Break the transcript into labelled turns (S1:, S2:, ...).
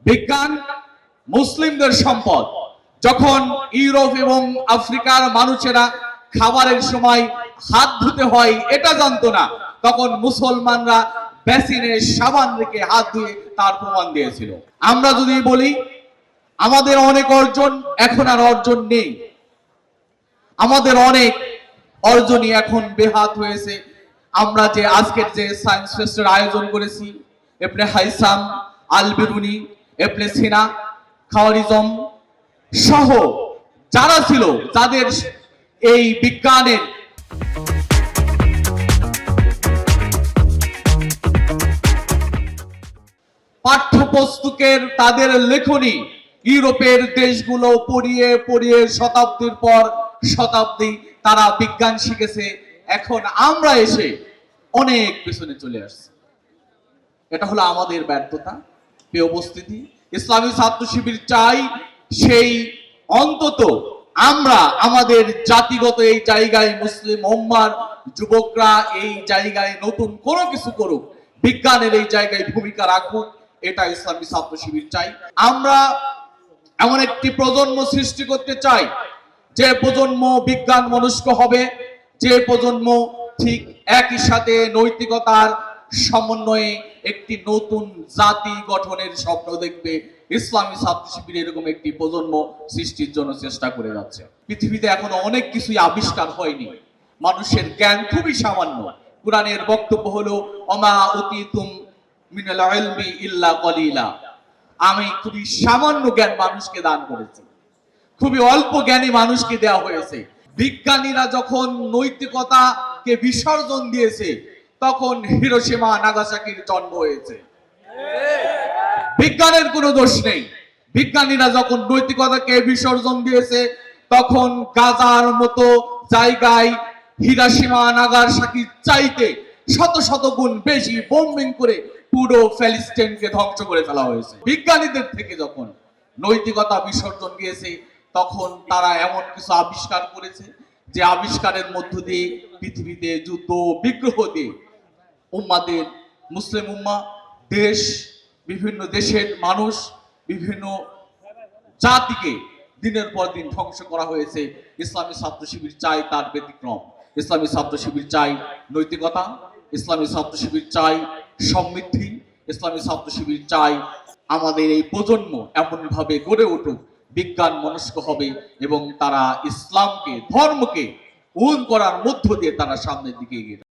S1: বিজ্ঞান মুসলিমদের সম্পদ। যখন ইউরোপ এবং আফ্রিকার মানুষেরা খাবারের সময় হাত ধুতে হয় এটা জানতো না, তখন মুসলমানরা বেসিনে সাবান রেখে হাত ধুয়ে তার প্রমাণ দিয়েছিল। আমরা যদি বলি আমাদের অনেক অর্জন এখন আর অর্জন নেই, আমাদের অনেক অর্জনই এখন বেহাত হয়েছে। আমরা যে আজকের যে সায়েন্স ফেস্টের আয়োজন করেছি, ইবনে হাইসাম, আল বিরুনি, ইবনে সিনা, খাওয়ারিজম সহ যারা ছিল, যাদের এই বিজ্ঞানের পাঠ্যপুস্তকের তাদের লেখনী ইউরোপের দেশগুলো পড়িয়ে পড়িয়ে শতাব্দীর পর শতাব্দী তারা বিজ্ঞান শিখেছে। এখন আমরা এসে অনেক পেছনে চলে আসছি। এটা হলো আমাদের ব্যর্থতা। প্রিয় উপস্থিতি, ইসলামী ছাত্র শিবির চাই সেই অন্তত আমরা আমাদের জাতিগত এই জায়গায় মুসলিম উম্মার যুবকরা এই জায়গায় নতুন কোনো কিছু করুক, বিজ্ঞানের এই জায়গায় ভূমিকা রাখুক, এটা ইসলামী ছাত্র শিবির চাই। আমরা এমন একটি প্রজন্ম সৃষ্টি করতে চাই যে প্রজন্ম বিজ্ঞান মনস্ক হবে, যে প্রজন্ম ঠিক একই সাথে নৈতিকতার সমন্বয়ে একটি নতুন জাতি গঠনের স্বপ্ন দেখবে। ইসলামী ছাত্র শিবির এরকম একটি প্রজন্ম সৃষ্টির জন্য চেষ্টা করে যাচ্ছে। পৃথিবীতে এখনো অনেক কিছুই আবিষ্কার হয়নি, মানুষের জ্ঞান খুবই সামান্য। কুরআনের বক্তব্য হলো ওমা উতিতুম মিনাল ইলমি ইল্লা কলিলা, আমি খুবই সামান্য জ্ঞান মানুষকে দান করেছি, খুবই অল্প জ্ঞানী মানুষকে দেওয়া হয়েছে। বিজ্ঞানীরা যখন নৈতিকতাকে বিসর্জন দিয়েছে তখন হিরোশিমা নাগাসাকির জন্ম হয়েছে। বিজ্ঞানের কোনো দোষ নেই। বিজ্ঞানীরা যখন নৈতিকতাকে বিসর্জন দিয়েছে তখন গাজার মতো জায়গায় হিরোশিমা নাগাসাকির চাইতে শত শত গুণ বেশি বোম্বিং করে পুরো প্যালেস্টাইনকে ধ্বংস করে ফেলা হয়েছে। বিজ্ঞানীদের থেকে যখন নৈতিকতা বিসর্জন দিয়েছে তখন তারা এমন কিছু আবিষ্কার করেছে যে আবিষ্কারের মধ্য দিয়ে পৃথিবীতে যুদ্ধ বিগ্রহ দিয়ে উম্মাদের মুসলিম উম্মা দেশ, বিভিন্ন দেশের মানুষ, বিভিন্ন জাতিকে দিনের পর দিন ধ্বংস করা হয়েছে। ইসলামী ছাত্র শিবির চাই তার ব্যতিক্রম। ইসলামী ছাত্র শিবির চাই নৈতিকতা, ইসলামী ছাত্র শিবির চাই সমৃদ্ধি, ইসলামী ছাত্র শিবির চাই আমাদের এই প্রজন্ম এমন ভাবে গড়ে উঠুক, বিজ্ঞান মনস্ক হবে এবং তারা ইসলামকে, ধর্মকে উন করার মধ্য দিয়ে তারা সামনের দিকে এগিয়ে